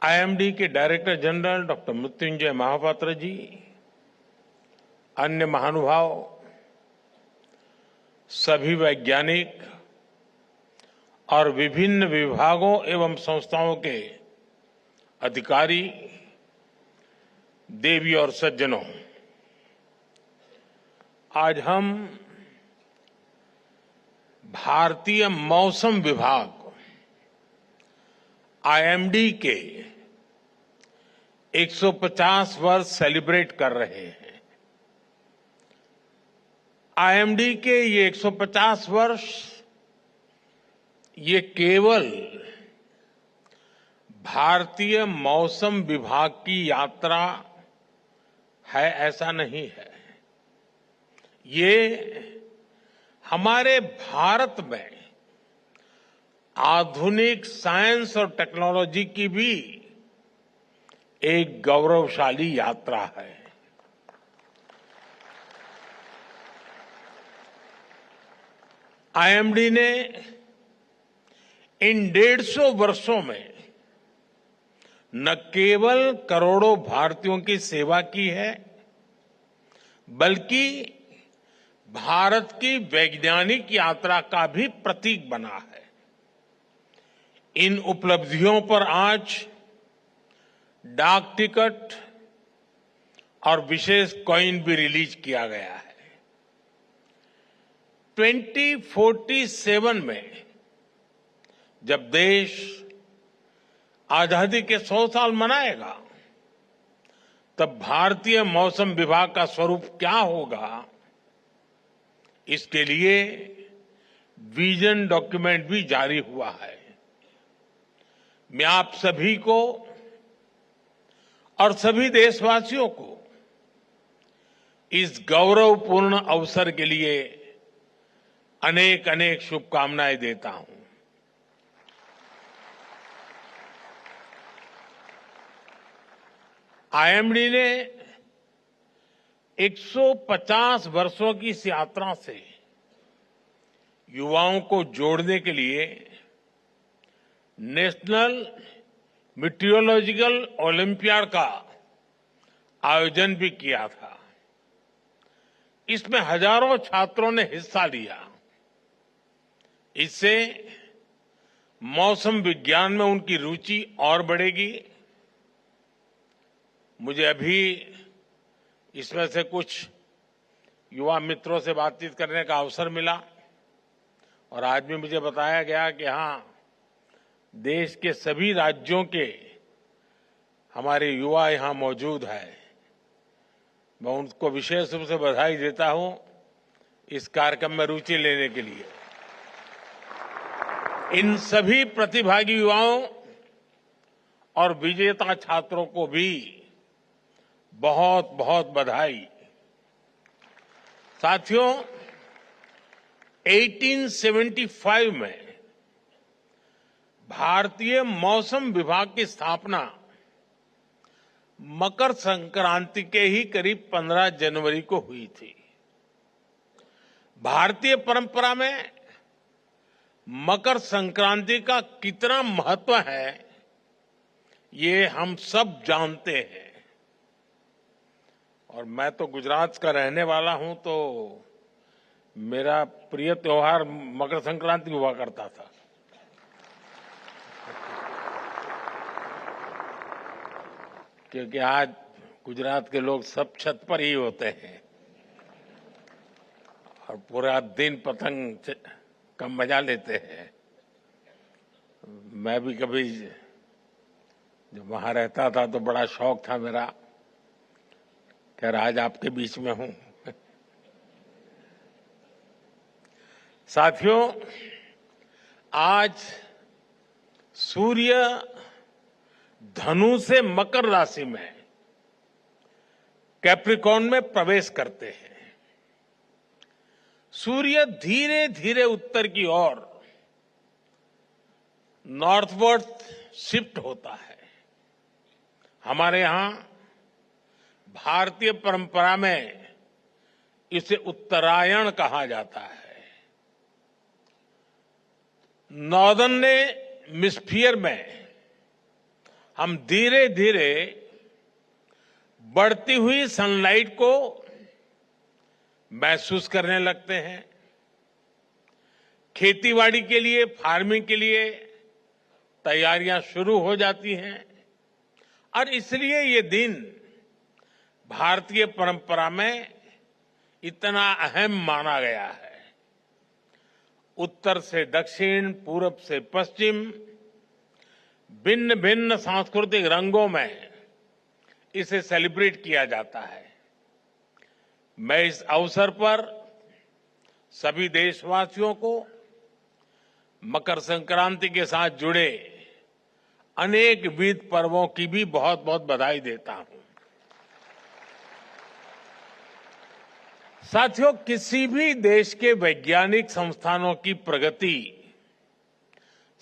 IMD के director general doctor Mrityunjay Mohapatra ji, अन्य महानुभाव, सभी वैज्ञानिक और विभिन्न विभागों एवं संस्थाओं के अधिकारी, देवी और सज्जनों, आज हम भारतीय मौसम विभाग आईएमडी के 150 वर्ष सेलिब्रेट कर रहे हैं। आईएमडी के ये 150 वर्ष ये केवल भारतीय मौसम विभाग की यात्रा है ऐसा नहीं है। ये हमारे भारत में आधुनिक साइंस और टेक्नोलॉजी की भी एक गौरवशाली यात्रा है। आईएमडी ने इन 150 वर्षों में न केवल करोड़ों भारतीयों की सेवा की है, बल्कि भारत की वैज्ञानिक यात्रा का भी प्रतीक बना है। इन उपलब्धियों पर आज डाक टिकट और विशेष कॉइन भी रिलीज किया गया है। 2047 में जब देश आजादी के 100 साल मनाएगा, तब भारतीय मौसम विभाग का स्वरूप क्या होगा, इसके लिए विजन डॉक्यूमेंट भी जारी हुआ है। मैं आप सभी को और सभी देशवासियों को इस गौरवपूर्ण अवसर के लिए अनेक अनेक शुभकामनाएं देता हूं। आईएमडी ने 150 वर्षों की इस यात्रा से युवाओं को जोड़ने के लिए नेशनल मीटियोलॉजिकल ओलंपियाड का आयोजन भी किया था। इसमें हजारों छात्रों ने हिस्सा लिया। इससे मौसम विज्ञान में उनकी रुचि और बढ़ेगी। मुझे अभी इसमें से कुछ युवा मित्रों से बातचीत करने का अवसर मिला और आज भी मुझे बताया गया कि हाँ, देश के सभी राज्यों के हमारे युवा यहां मौजूद हैं। मैं उनको विशेष रूप से बधाई देता हूं इस कार्यक्रम में रुचि लेने के लिए। इन सभी प्रतिभागी युवाओं और विजेता छात्रों को भी बहुत बहुत बधाई। साथियों, 1875 में भारतीय मौसम विभाग की स्थापना मकर संक्रांति के ही करीब 15 जनवरी को हुई थी। भारतीय परंपरा में मकर संक्रांति का कितना महत्व है, ये हम सब जानते हैं। और मैं तो गुजरात का रहने वाला हूं, तो मेरा प्रिय त्योहार मकर संक्रांति हुआ करता था। क्योंकि आज गुजरात के लोग सब छत पर ही होते हैं और पूरा दिन पतंग का मजा लेते हैं। मैं भी कभी जब वहां रहता था तो बड़ा शौक था मेरा कि आज आपके बीच में हूं। साथियों, आज सूर्य धनु से मकर राशि में कैप्रिकॉर्न में प्रवेश करते हैं। सूर्य धीरे धीरे उत्तर की ओर नॉर्थवर्ड शिफ्ट होता है। हमारे यहां भारतीय परंपरा में इसे उत्तरायण कहा जाता है। नॉर्दर्न हेमिस्फीयर में हम धीरे धीरे बढ़ती हुई सनलाइट को महसूस करने लगते हैं। खेतीबाड़ी के लिए, फार्मिंग के लिए तैयारियां शुरू हो जाती हैं और इसलिए ये दिन भारतीय परंपरा में इतना अहम माना गया है। उत्तर से दक्षिण, पूरब से पश्चिम, भिन्न भिन्न सांस्कृतिक रंगों में इसे सेलिब्रेट किया जाता है। मैं इस अवसर पर सभी देशवासियों को मकर संक्रांति के साथ जुड़े अनेक विविध पर्वों की भी बहुत बहुत बधाई देता हूं। साथियों, किसी भी देश के वैज्ञानिक संस्थानों की प्रगति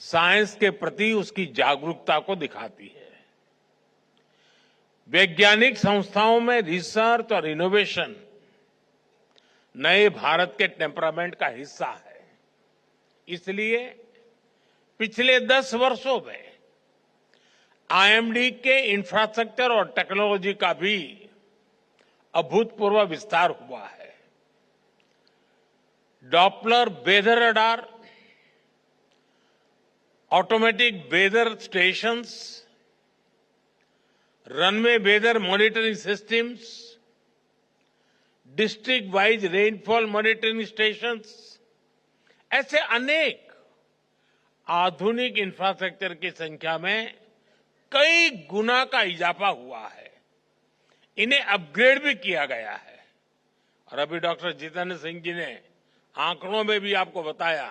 साइंस के प्रति उसकी जागरूकता को दिखाती है। वैज्ञानिक संस्थाओं में रिसर्च और इनोवेशन नए भारत के टेम्परामेंट का हिस्सा है। इसलिए पिछले 10 वर्षों में आईएमडी के इंफ्रास्ट्रक्चर और टेक्नोलॉजी का भी अभूतपूर्व विस्तार हुआ है। Doppler weather radar, automatic weather stations, runway weather monitoring systems, district wise rainfall monitoring stations, ऐसे अनेक आधुनिक इंफ्रास्ट्रक्चर की संख्या में कई गुना का इजाफा हुआ है। इन्हें अपग्रेड भी किया गया है और अभी डॉक्टर जितेंद्र सिंह जी ने आंकड़ों में भी आपको बताया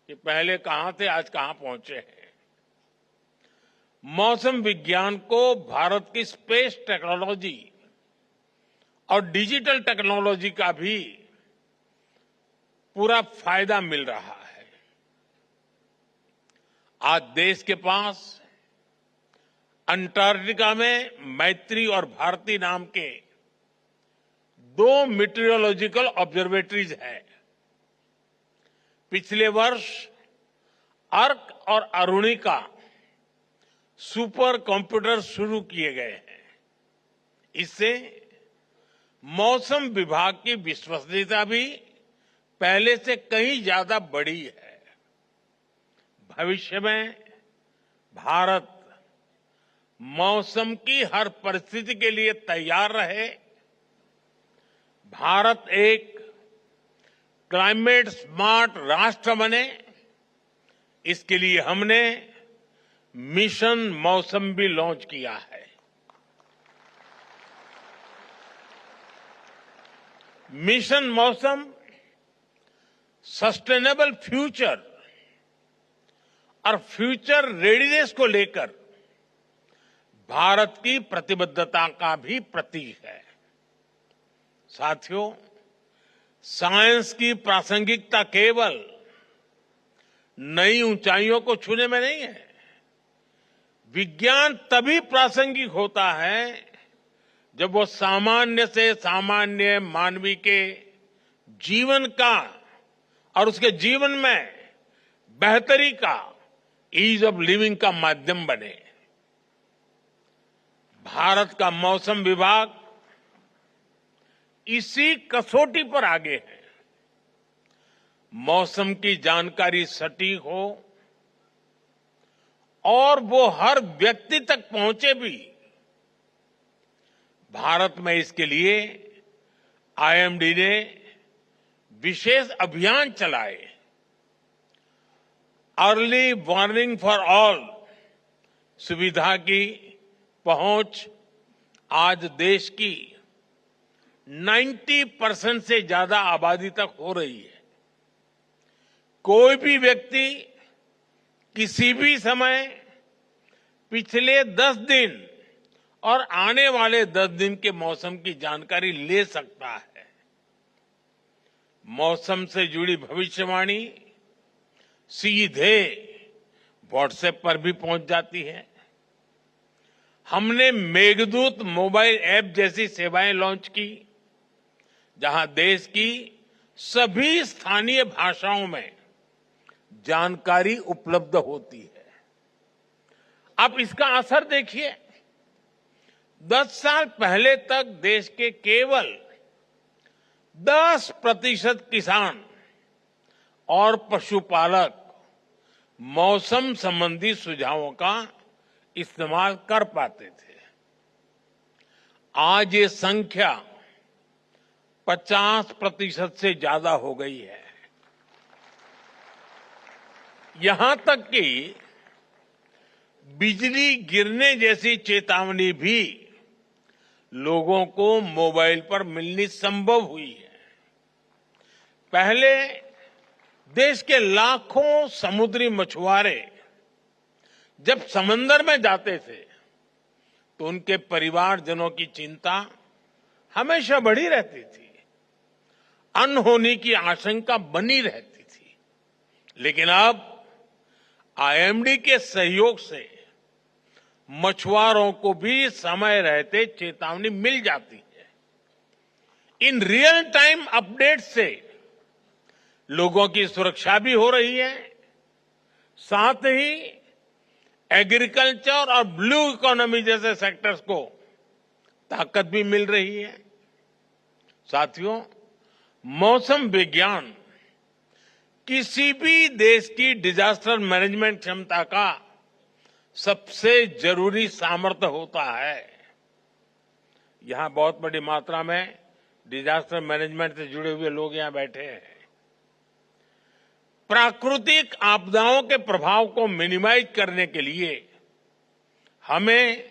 कि पहले कहां थे, आज कहां पहुंचे हैं। मौसम विज्ञान को भारत की स्पेस टेक्नोलॉजी और डिजिटल टेक्नोलॉजी का भी पूरा फायदा मिल रहा है। आज देश के पास अंटार्कटिका में मैत्री और भारती नाम के 2 मीटरोलॉजिकल ऑब्जर्वेटरीज हैं। पिछले वर्ष अर्क और अरुणिका सुपर कंप्यूटर शुरू किए गए हैं। इससे मौसम विभाग की विश्वसनीयता भी पहले से कहीं ज्यादा बढ़ी है। भविष्य में भारत मौसम की हर परिस्थिति के लिए तैयार रहे। भारत एक क्लाइमेट स्मार्ट राष्ट्र बने, इसके लिए हमने मिशन मौसम भी लॉन्च किया है। मिशन मौसम सस्टेनेबल फ्यूचर और फ्यूचर रेडीनेस को लेकर भारत की प्रतिबद्धता का भी प्रतीक है। साथियों, साइंस की प्रासंगिकता केवल नई ऊंचाइयों को छूने में नहीं है। विज्ञान तभी प्रासंगिक होता है जब वो सामान्य से सामान्य मानवी के जीवन का और उसके जीवन में बेहतरी का, ईज ऑफ लिविंग का माध्यम बने। भारत का मौसम विभाग इसी कसौटी पर आगे है। मौसम की जानकारी सटीक हो और वो हर व्यक्ति तक पहुंचे भी। भारत में इसके लिए आईएमडी ने विशेष अभियान चलाए। अर्ली वार्निंग फॉर ऑल सुविधा की पहुंच आज देश की 90% से ज्यादा आबादी तक हो रही है। कोई भी व्यक्ति किसी भी समय पिछले 10 दिन और आने वाले 10 दिन के मौसम की जानकारी ले सकता है। मौसम से जुड़ी भविष्यवाणी सीधे व्हाट्सएप पर भी पहुंच जाती है। हमने मेघदूत मोबाइल ऐप जैसी सेवाएं लॉन्च की, जहां देश की सभी स्थानीय भाषाओं में जानकारी उपलब्ध होती है। आप इसका असर देखिए। 10 साल पहले तक देश के केवल 10% किसान और पशुपालक मौसम संबंधी सुझावों का इस्तेमाल कर पाते थे। आज ये संख्या 50% से ज्यादा हो गई है। यहां तक कि बिजली गिरने जैसी चेतावनी भी लोगों को मोबाइल पर मिलनी संभव हुई है। पहले देश के लाखों समुद्री मछुआरे जब समंदर में जाते थे तो उनके परिवारजनों की चिंता हमेशा बढ़ी रहती थी, अनहोनी की आशंका बनी रहती थी। लेकिन अब आईएमडी के सहयोग से मछुआरों को भी समय रहते चेतावनी मिल जाती है। इन रियल टाइम अपडेट से लोगों की सुरक्षा भी हो रही है, साथ ही एग्रीकल्चर और ब्लू इकोनॉमी जैसे सेक्टर्स को ताकत भी मिल रही है। साथियों, मौसम विज्ञान किसी भी देश की डिजास्टर मैनेजमेंट क्षमता का सबसे जरूरी सामर्थ्य होता है। यहां बहुत बड़ी मात्रा में डिजास्टर मैनेजमेंट से जुड़े हुए लोग यहां बैठे हैं। प्राकृतिक आपदाओं के प्रभाव को मिनिमाइज करने के लिए हमें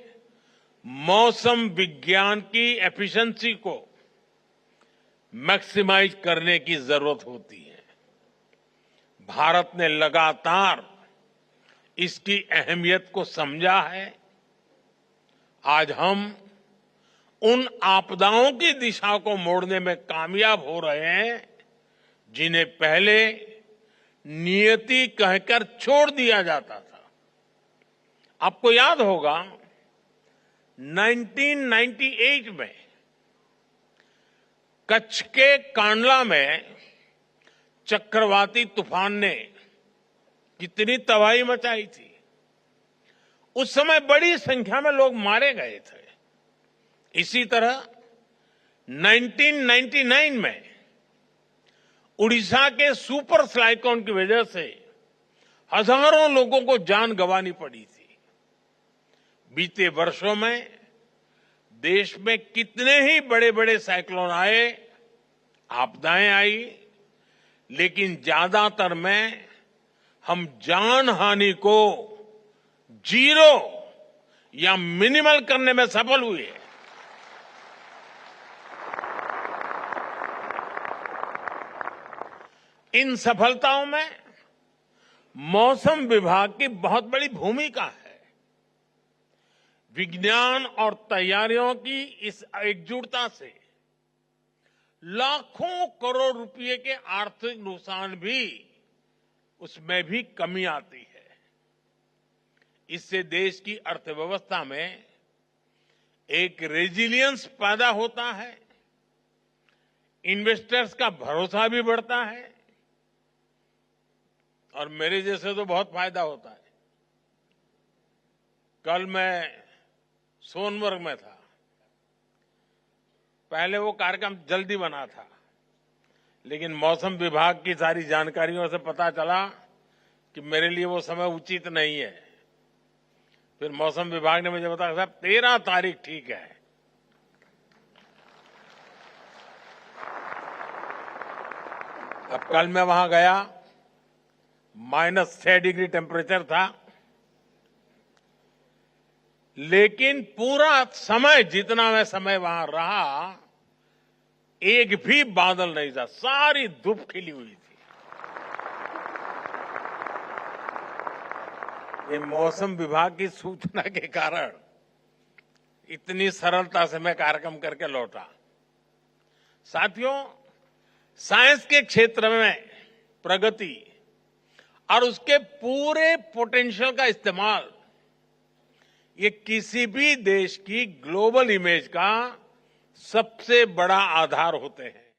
मौसम विज्ञान की एफिशिएंसी को मैक्सिमाइज करने की जरूरत होती है। भारत ने लगातार इसकी अहमियत को समझा है। आज हम उन आपदाओं की दिशा को मोड़ने में कामयाब हो रहे हैं जिन्हें पहले नियति कहकर छोड़ दिया जाता था। आपको याद होगा 1998 में कच्छ के कांडला में चक्रवाती तूफान ने कितनी तबाही मचाई थी। उस समय बड़ी संख्या में लोग मारे गए थे। इसी तरह 1999 में उड़ीसा के सुपर साइक्लोन की वजह से हजारों लोगों को जान गंवानी पड़ी थी। बीते वर्षों में देश में कितने ही बड़े बड़े साइक्लोन आए, आपदाएं आई, लेकिन ज्यादातर में हम जान हानि को जीरो या मिनिमल करने में सफल हुए। इन सफलताओं में मौसम विभाग की बहुत बड़ी भूमिका है। विज्ञान और तैयारियों की इस एकजुटता से लाखों करोड़ रुपए के आर्थिक नुकसान भी उसमें भी कमी आती है। इससे देश की अर्थव्यवस्था में एक रेजिलियंस पैदा होता है, इन्वेस्टर्स का भरोसा भी बढ़ता है और मेरे जैसे तो बहुत फायदा होता है। कल मैं सोनमर्ग में था। पहले वो कार्यक्रम जल्दी बना था, लेकिन मौसम विभाग की सारी जानकारियों से पता चला कि मेरे लिए वो समय उचित नहीं है। फिर मौसम विभाग ने मुझे बताया, साहब 13 तारीख ठीक है। अब कल मैं वहां गया, -6 डिग्री टेम्परेचर था, लेकिन पूरा समय जितना मैं समय वहां रहा, एक भी बादल नहीं था, सारी धूप खिली हुई थी। ये मौसम विभाग की सूचना के कारण इतनी सरलता से मैं कार्यक्रम करके लौटा। साथियों, साइंस के क्षेत्र में प्रगति और उसके पूरे पोटेंशियल का इस्तेमाल, ये किसी भी देश की ग्लोबल इमेज का सबसे बड़ा आधार होते हैं।